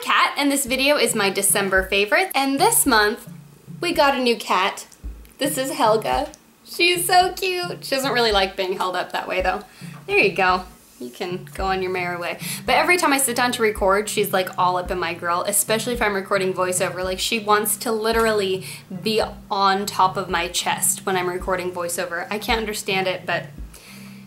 Kat, and this video is my December favorite. And this month, we got a new cat. This is Helga. She's so cute. She doesn't really like being held up that way though. There you go. You can go on your merry way. But every time I sit down to record, she's like all up in my grill, especially if I'm recording voiceover. Like she wants to literally be on top of my chest when I'm recording voiceover. I can't understand it, but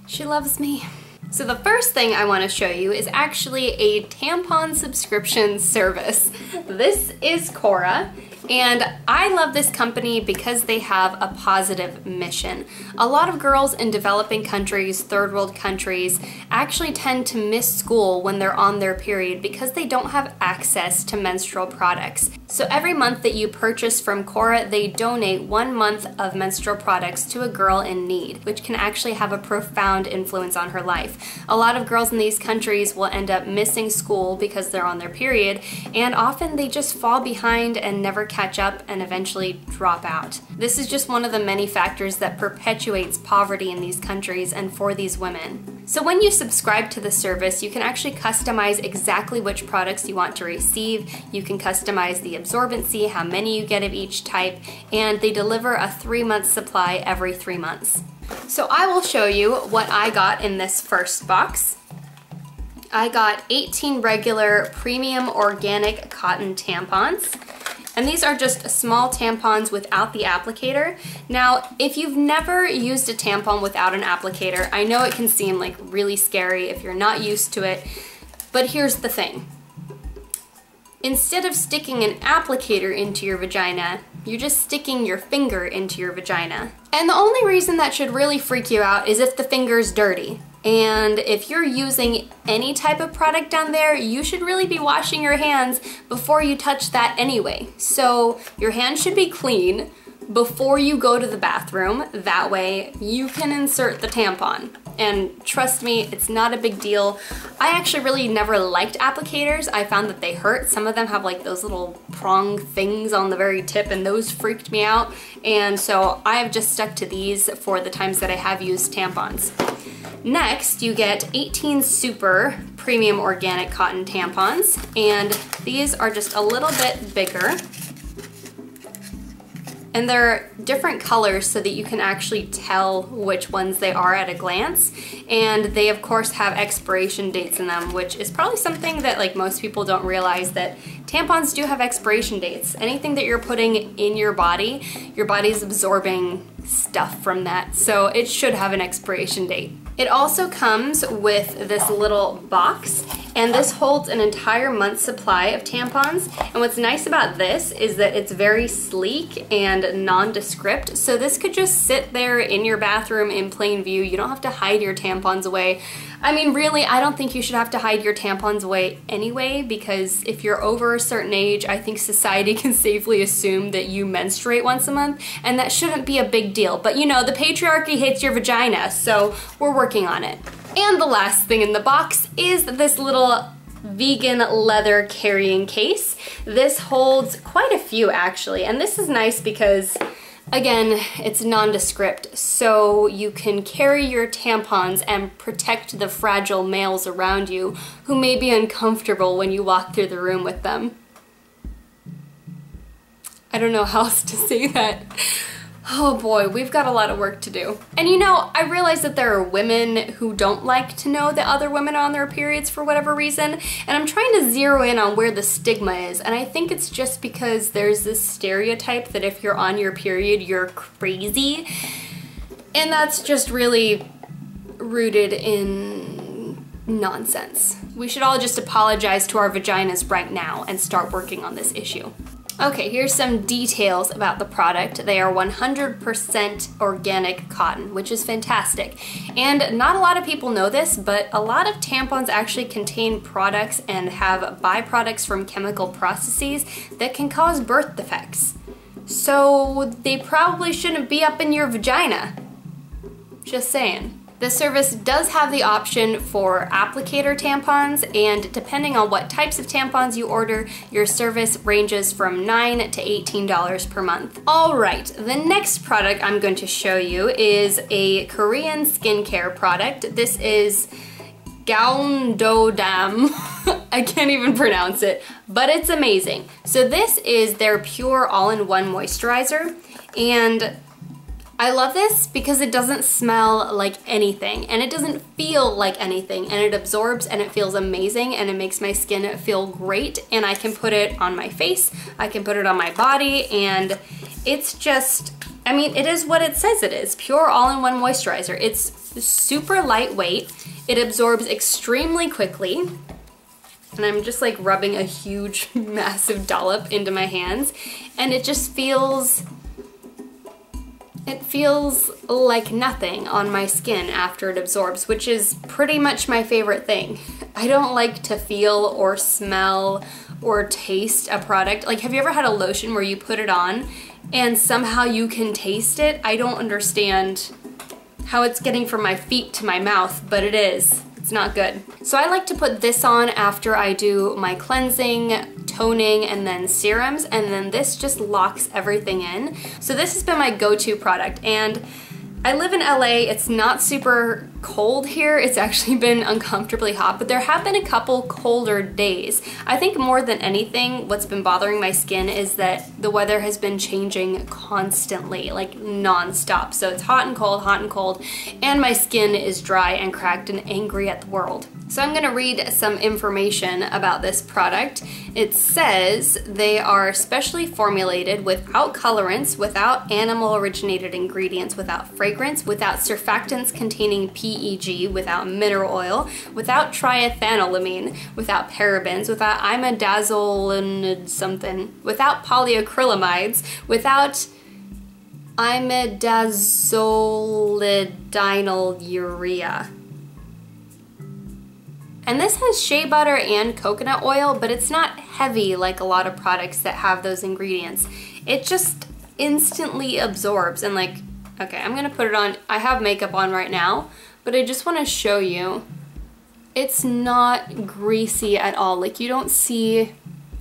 she loves me. So the first thing I want to show you is actually a tampon subscription service. This is Cora, and I love this company because they have a positive mission. A lot of girls in developing countries, third world countries, actually tend to miss school when they're on their period because they don't have access to menstrual products. So every month that you purchase from Cora, they donate 1 month of menstrual products to a girl in need, which can actually have a profound influence on her life. A lot of girls in these countries will end up missing school because they're on their period, and often they just fall behind and never catch up and eventually drop out. This is just one of the many factors that perpetuates poverty in these countries and for these women. So when you subscribe to the service, you can actually customize exactly which products you want to receive. You can customize the absorbency, how many you get of each type, and they deliver a 3-month supply every 3 months. So I will show you what I got in this first box. I got 18 regular premium organic cotton tampons. And these are just small tampons without the applicator. Now, if you've never used a tampon without an applicator, I know it can seem like really scary if you're not used to it, but here's the thing. Instead of sticking an applicator into your vagina, you're just sticking your finger into your vagina. And the only reason that should really freak you out is if the finger's dirty. And if you're using any type of product down there, you should really be washing your hands before you touch that anyway. So your hands should be clean before you go to the bathroom. That way you can insert the tampon. And trust me, it's not a big deal. I actually really never liked applicators. I found that they hurt. Some of them have like those little prong things on the very tip, and those freaked me out. And so I have just stuck to these for the times that I have used tampons. Next, you get 18 super premium organic cotton tampons, and these are just a little bit bigger. And they're different colors so that you can actually tell which ones they are at a glance. And they of course have expiration dates in them, which is probably something that like most people don't realize, that tampons do have expiration dates. Anything that you're putting in your body's absorbing stuff from that, so it should have an expiration date. It also comes with this little box, and this holds an entire month's supply of tampons. And what's nice about this is that it's very sleek and nondescript, so this could just sit there in your bathroom in plain view. You don't have to hide your tampons away. I mean, really, I don't think you should have to hide your tampons away anyway, because if you're over a certain age, I think society can safely assume that you menstruate once a month, and that shouldn't be a big deal. But you know, the patriarchy hates your vagina, so we're working on it. And the last thing in the box is this little vegan leather carrying case. This holds quite a few actually, and this is nice because again, it's nondescript, so you can carry your tampons and protect the fragile males around you who may be uncomfortable when you walk through the room with them. I don't know how else to say that. Oh boy, we've got a lot of work to do. And you know, I realize that there are women who don't like to know that other women are on their periods for whatever reason, and I'm trying to zero in on where the stigma is, and I think it's just because there's this stereotype that if you're on your period, you're crazy, and that's just really rooted in nonsense. We should all just apologize to our vaginas right now and start working on this issue. Okay, here's some details about the product. They are 100% organic cotton, which is fantastic. And not a lot of people know this, but a lot of tampons actually contain products and have byproducts from chemical processes that can cause birth defects. So they probably shouldn't be up in your vagina. Just saying. This service does have the option for applicator tampons, and depending on what types of tampons you order, your service ranges from $9 to $18 per month. Alright, the next product I'm going to show you is a Korean skincare product. This is Gaundodam. I can't even pronounce it, but it's amazing. So this is their pure all-in-one moisturizer, and I love this because it doesn't smell like anything and it doesn't feel like anything, and it absorbs and it feels amazing and it makes my skin feel great, and I can put it on my face, I can put it on my body, and it's just, I mean, it is what it says it is. Pure all-in-one moisturizer. It's super lightweight. It absorbs extremely quickly. And I'm just like rubbing a huge, massive dollop into my hands. And it just feels, it feels like nothing on my skin after it absorbs, which is pretty much my favorite thing. I don't like to feel or smell or taste a product. Like, have you ever had a lotion where you put it on and somehow you can taste it? I don't understand how it's getting from my feet to my mouth, but it is. It's not good. So I like to put this on after I do my cleansing, toning, and then serums, and then this just locks everything in. So this has been my go-to product, and I live in LA. It's not super cold here. It's actually been uncomfortably hot, but there have been a couple colder days. I think more than anything, what's been bothering my skin is that the weather has been changing constantly, like non-stop. So it's hot and cold, and my skin is dry and cracked and angry at the world. So I'm gonna read some information about this product. It says they are specially formulated without colorants, without animal originated ingredients, without fragrance, without surfactants containing PEG, without mineral oil, without triethanolamine, without parabens, without imidazole something, without polyacrylamides, without imidazolidinylurea. And this has shea butter and coconut oil, but it's not heavy like a lot of products that have those ingredients. It just instantly absorbs, and like, okay, I'm gonna put it on. I have makeup on right now, but I just wanna show you. It's not greasy at all. Like, you don't see,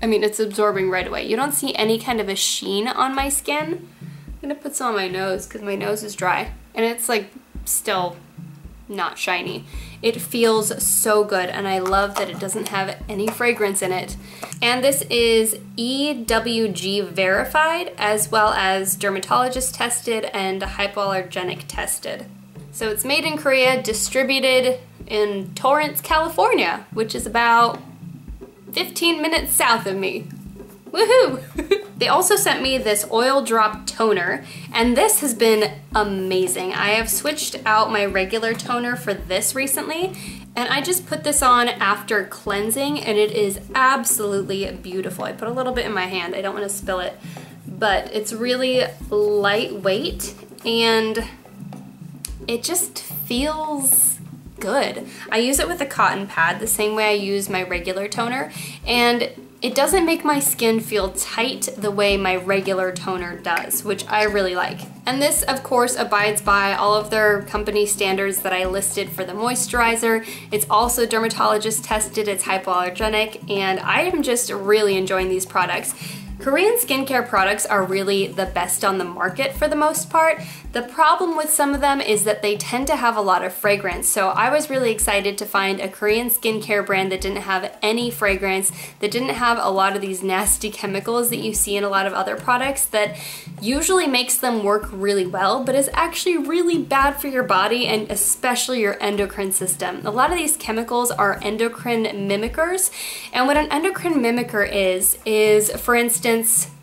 I mean, it's absorbing right away. You don't see any kind of a sheen on my skin. I'm gonna put some on my nose because my nose is dry, and it's like still not shiny. It feels so good, and I love that it doesn't have any fragrance in it. And this is EWG verified, as well as dermatologist tested and hypoallergenic tested. So it's made in Korea, distributed in Torrance, California, which is about 15 minutes south of me. Woohoo! They also sent me this oil drop toner, and this has been amazing. I have switched out my regular toner for this recently, and I just put this on after cleansing, and it is absolutely beautiful. I put a little bit in my hand. I don't want to spill it, but it's really lightweight, and it just feels good. I use it with a cotton pad the same way I use my regular toner, and it doesn't make my skin feel tight the way my regular toner does, which I really like. And this, of course, abides by all of their company standards that I listed for the moisturizer. It's also dermatologist tested, it's hypoallergenic, and I am just really enjoying these products. Korean skincare products are really the best on the market for the most part. The problem with some of them is that they tend to have a lot of fragrance. So I was really excited to find a Korean skincare brand that didn't have any fragrance, that didn't have a lot of these nasty chemicals that you see in a lot of other products that usually makes them work really well, but is actually really bad for your body and especially your endocrine system. A lot of these chemicals are endocrine mimickers, and what an endocrine mimicker is for instance,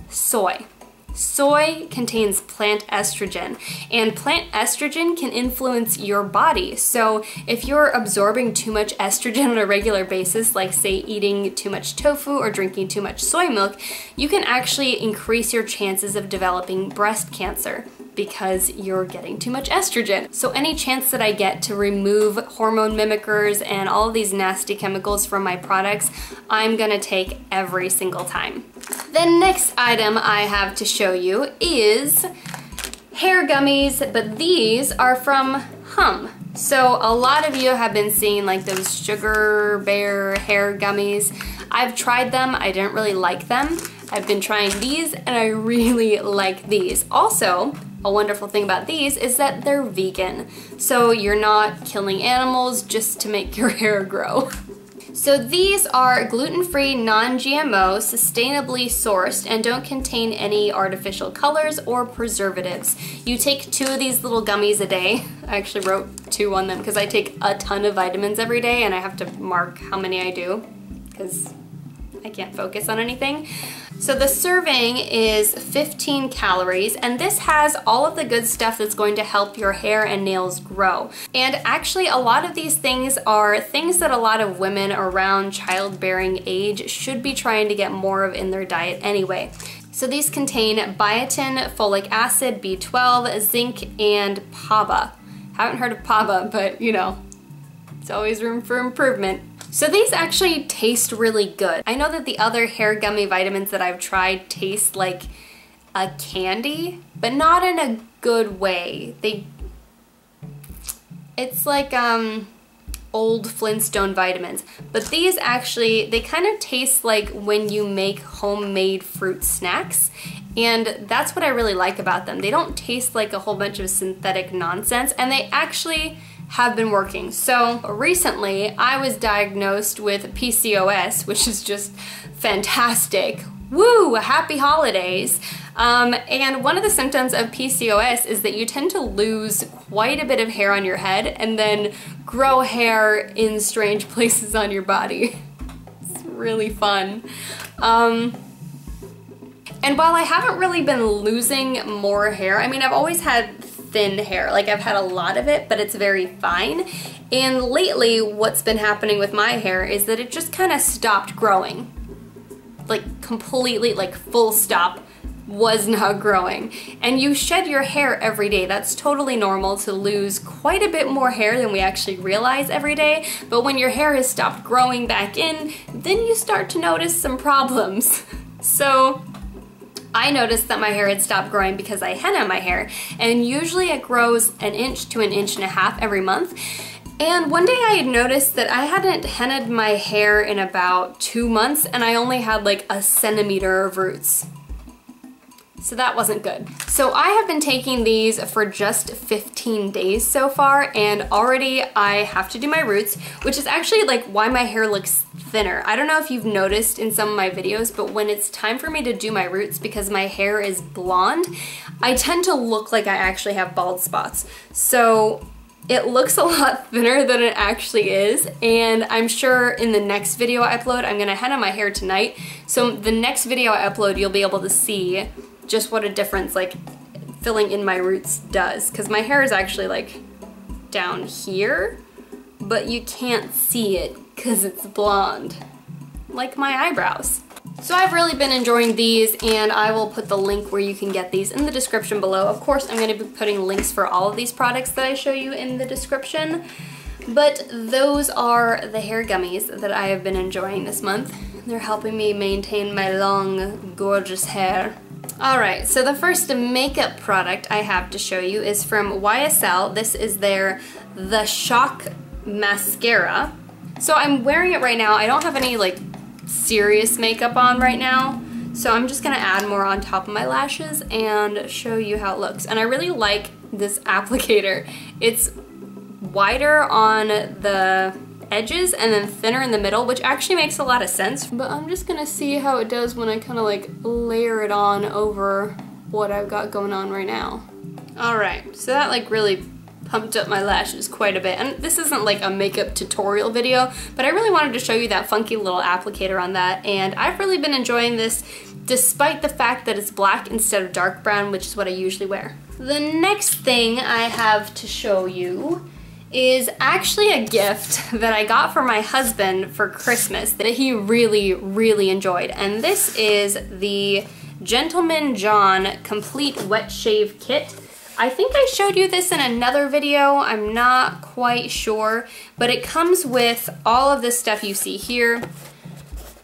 soy. Soy contains plant estrogen, and plant estrogen can influence your body. So if you're absorbing too much estrogen on a regular basis, like say eating too much tofu or drinking too much soy milk, you can actually increase your chances of developing breast cancer because you're getting too much estrogen. So any chance that I get to remove hormone mimickers and all of these nasty chemicals from my products, I'm gonna take every single time. The next item I have to show you is hair gummies, but these are from Hum. So a lot of you have been seeing like those sugar bear hair gummies. I've tried them, I didn't really like them. I've been trying these and I really like these. Also, a wonderful thing about these is that they're vegan. So you're not killing animals just to make your hair grow. So these are gluten-free, non-GMO, sustainably sourced, and don't contain any artificial colors or preservatives. You take 2 of these little gummies a day. I actually wrote 2 on them because I take a ton of vitamins every day and I have to mark how many I do because I can't focus on anything. So the serving is 15 calories, and this has all of the good stuff that's going to help your hair and nails grow. And actually a lot of these things are things that a lot of women around childbearing age should be trying to get more of in their diet anyway. So these contain biotin, folic acid, B12, zinc, and PABA. Haven't heard of PABA, but you know, it's always room for improvement. So these actually taste really good. I know that the other hair gummy vitamins that I've tried taste like a candy, but not in a good way. It's like old Flintstone vitamins. But these actually, they kind of taste like when you make homemade fruit snacks. And that's what I really like about them. They don't taste like a whole bunch of synthetic nonsense, and they actually have been working. So recently I was diagnosed with PCOS, which is just fantastic. Woo! Happy holidays! And one of the symptoms of PCOS is that you tend to lose quite a bit of hair on your head and then grow hair in strange places on your body. It's really fun. And while I haven't really been losing more hair, I mean, I've always had thin hair. Like, I've had a lot of it, but it's very fine. And lately, what's been happening with my hair is that it just kind of stopped growing. Like, completely, like, full stop, was not growing. And you shed your hair every day. That's totally normal to lose quite a bit more hair than we actually realize every day. But when your hair has stopped growing back in, then you start to notice some problems. So I noticed that my hair had stopped growing because I henna my hair, and usually it grows 1 inch to 1.5 inches every month. And one day I had noticed that I hadn't hennaed my hair in about 2 months, and I only had like 1 centimeter of roots. So that wasn't good. So I have been taking these for just 15 days so far, and already I have to do my roots, which is actually like why my hair looks thinner. I don't know if you've noticed in some of my videos, but when it's time for me to do my roots, because my hair is blonde, I tend to look like I actually have bald spots. So it looks a lot thinner than it actually is, and I'm sure in the next video I upload, I'm gonna henna my hair tonight. So the next video I upload, you'll be able to see just what a difference like filling in my roots does, because my hair is actually like down here, but you can't see it because it's blonde, like my eyebrows. So I've really been enjoying these, and I will put the link where you can get these in the description below. Of course, I'm going to be putting links for all of these products that I show you in the description, but those are the hair gummies that I have been enjoying this month. They're helping me maintain my long, gorgeous hair. Alright, so the first makeup product I have to show you is from YSL. This is their The Shock Mascara. So I'm wearing it right now. I don't have any like serious makeup on right now, so I'm just gonna add more on top of my lashes and show you how it looks. And I really like this applicator. It's wider on the edges and then thinner in the middle, which actually makes a lot of sense. But I'm just gonna see how it does when I kind of like layer it on over what I've got going on right now. Alright, so that like really pumped up my lashes quite a bit. And this isn't like a makeup tutorial video, but I really wanted to show you that funky little applicator on that, and I've really been enjoying this despite the fact that it's black instead of dark brown, which is what I usually wear. The next thing I have to show you is actually a gift that I got for my husband for Christmas that he really, really enjoyed. And this is the Gentleman John Complete Wet Shave Kit. I think I showed you this in another video, I'm not quite sure, but it comes with all of this stuff you see here.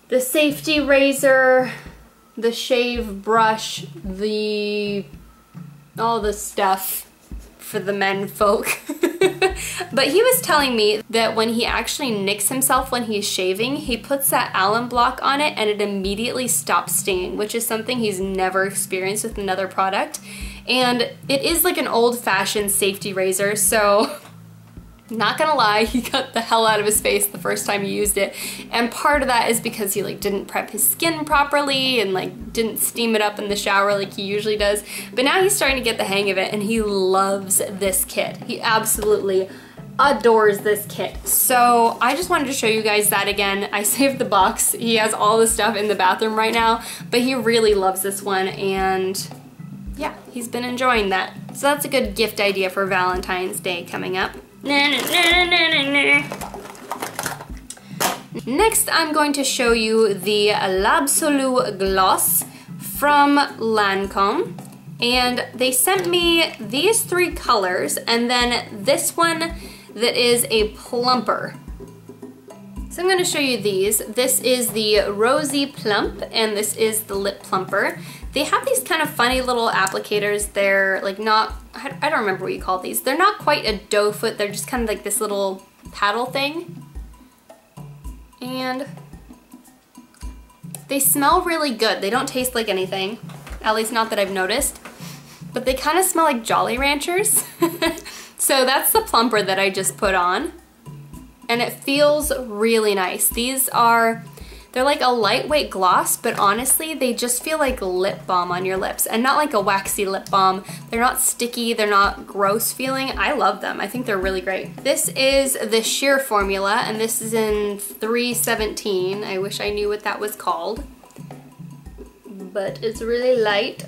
The safety razor, the shave brush, all the stuff for the men folk. But he was telling me that when he actually nicks himself when he's shaving, he puts that alum block on it and it immediately stops stinging, which is something he's never experienced with another product. And it is like an old-fashioned safety razor, so not gonna lie, he cut the hell out of his face the first time he used it. And part of that is because he like didn't prep his skin properly and like didn't steam it up in the shower like he usually does. But now he's starting to get the hang of it and he loves this kit. He absolutely adores this kit. So I just wanted to show you guys that again. I saved the box. He has all the stuff in the bathroom right now, but he really loves this one, and yeah, he's been enjoying that. So that's a good gift idea for Valentine's Day coming up. Next, I'm going to show you the L'Absolu gloss from Lancome, and they sent me these 3 colors and then this one that is a plumper. So I'm going to show you these. This is the Rosy Plump and this is the Lip Plumper. They have these kind of funny little applicators. They're like not, I don't remember what you call these. They're not quite a doe foot. They're just kind of like this little paddle thing. And they smell really good. They don't taste like anything, at least not that I've noticed. But they kind of smell like Jolly Ranchers. So that's the plumper that I just put on. And it feels really nice. They're like a lightweight gloss, but honestly, they just feel like lip balm on your lips and not like a waxy lip balm. They're not sticky, they're not gross feeling. I love them. I think they're really great. This is the sheer formula, and this is in 317. I wish I knew what that was called. But it's really light.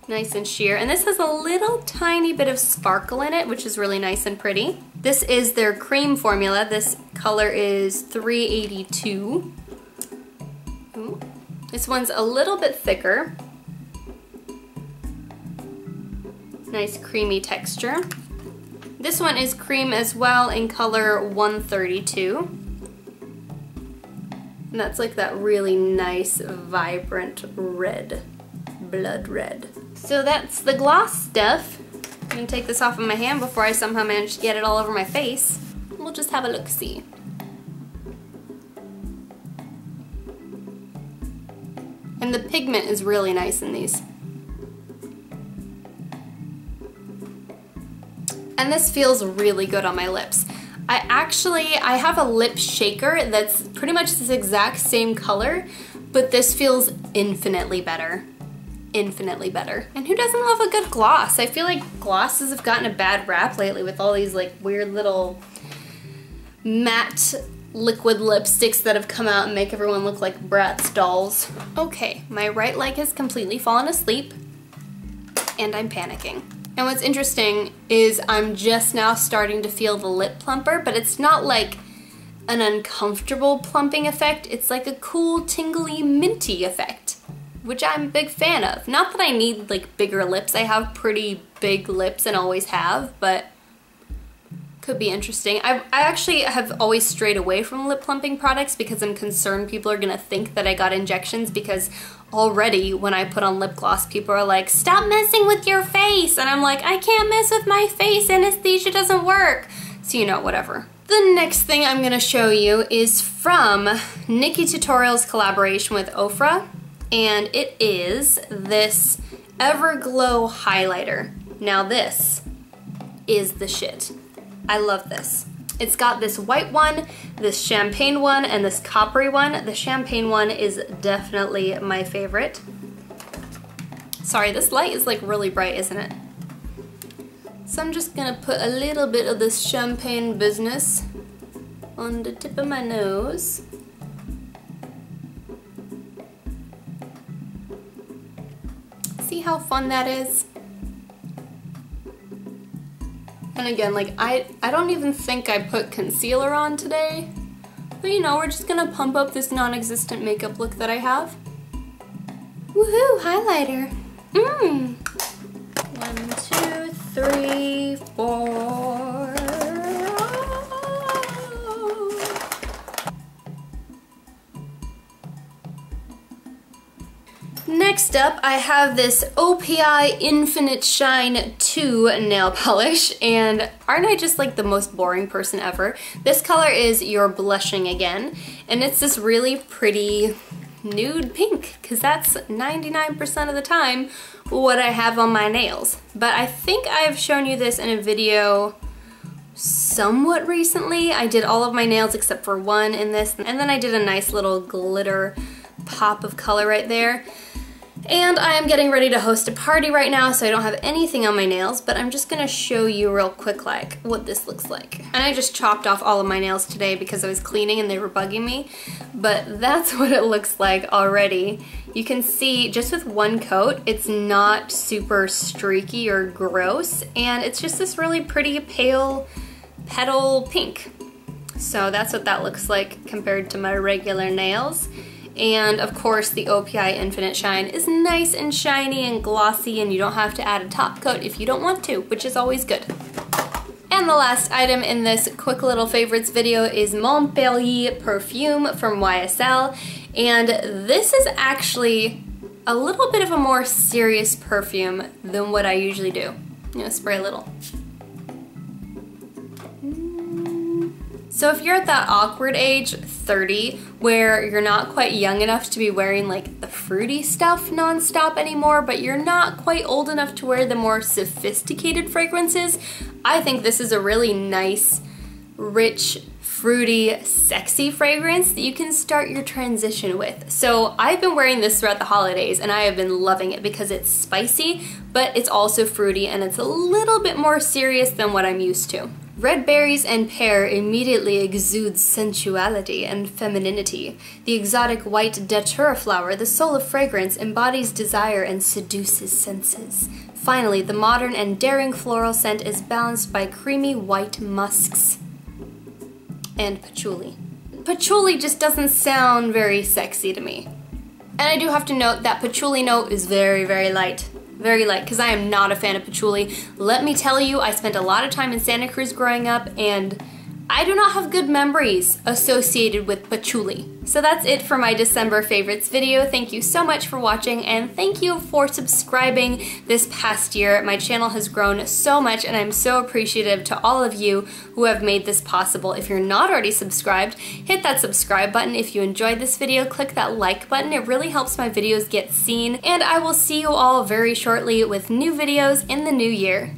Nice and sheer. And this has a little tiny bit of sparkle in it, which is really nice and pretty. This is their cream formula. This color is 382. Ooh. This one's a little bit thicker. Nice creamy texture. This one is cream as well in color 132. And that's like that really nice, vibrant red, blood red. So that's the gloss stuff. I'm gonna take this off of my hand before I somehow manage to get it all over my face. We'll just have a look-see. And the pigment is really nice in these. And this feels really good on my lips. I have a lip shaker that's pretty much this exact same color, but this feels infinitely better. Infinitely better. And who doesn't love a good gloss? I feel like glosses have gotten a bad rap lately with all these like weird little matte liquid lipsticks that have come out and make everyone look like Bratz dolls. Okay, my right leg has completely fallen asleep and I'm panicking. And what's interesting is I'm just now starting to feel the lip plumper, but it's not like an uncomfortable plumping effect. It's like a cool, tingly, minty effect, which I'm a big fan of. Not that I need like bigger lips. I have pretty big lips and always have, but could be interesting. I actually have always strayed away from lip plumping products because I'm concerned people are gonna think that I got injections, because already when I put on lip gloss, people are like, stop messing with your face. And I'm like, I can't mess with my face, anesthesia doesn't work. So you know, whatever. The next thing I'm gonna show you is from Nikki Tutorials' collaboration with Ofra, and it is this Everglow highlighter. Now this is the shit. I love this. It's got this white one, this champagne one, and this coppery one. The champagne one is definitely my favorite. Sorry, this light is like really bright, isn't it? So I'm just gonna put a little bit of this champagne business on the tip of my nose. See how fun that is? And again, like I don't even think I put concealer on today, but you know, we're just gonna pump up this non-existent makeup look that I have. Woohoo, highlighter. 1, 2, 3, 4. Next up, I have this OPI Infinite Shine 2 nail polish, and aren't I just like the most boring person ever? This color is You're Blushing Again, and it's this really pretty nude pink, because that's 99% of the time what I have on my nails. But I think I've shown you this in a video somewhat recently. I did all of my nails except for one in this, and then I did a nice little glitter pop of color right there. And I am getting ready to host a party right now, so I don't have anything on my nails, but I'm just gonna show you real quick like what this looks like. And I just chopped off all of my nails today because I was cleaning and they were bugging me, but that's what it looks like already. You can see just with one coat, it's not super streaky or gross, and it's just this really pretty pale petal pink. So that's what that looks like compared to my regular nails. And of course the OPI Infinite Shine is nice and shiny and glossy, and you don't have to add a top coat if you don't want to, which is always good. And the last item in this quick little favorites video is Montpellier perfume from YSL. And this is actually a little bit of a more serious perfume than what I usually do. I'm gonna spray a little. So if you're at that awkward age, 30, where you're not quite young enough to be wearing like the fruity stuff nonstop anymore, but you're not quite old enough to wear the more sophisticated fragrances, I think this is a really nice, rich, fruity, sexy fragrance that you can start your transition with. So I've been wearing this throughout the holidays and I have been loving it because it's spicy, but it's also fruity and it's a little bit more serious than what I'm used to. Red berries and pear immediately exude sensuality and femininity. The exotic white datura flower, the soul of fragrance, embodies desire and seduces senses. Finally, the modern and daring floral scent is balanced by creamy white musks and patchouli. Patchouli just doesn't sound very sexy to me. And I do have to note that patchouli note is very, very light. Very light, because I am not a fan of patchouli. Let me tell you, I spent a lot of time in Santa Cruz growing up, and I do not have good memories associated with patchouli. So that's it for my December favorites video. Thank you so much for watching, and thank you for subscribing this past year. My channel has grown so much, and I'm so appreciative to all of you who have made this possible. If you're not already subscribed, hit that subscribe button. If you enjoyed this video, click that like button. It really helps my videos get seen, and I will see you all very shortly with new videos in the new year.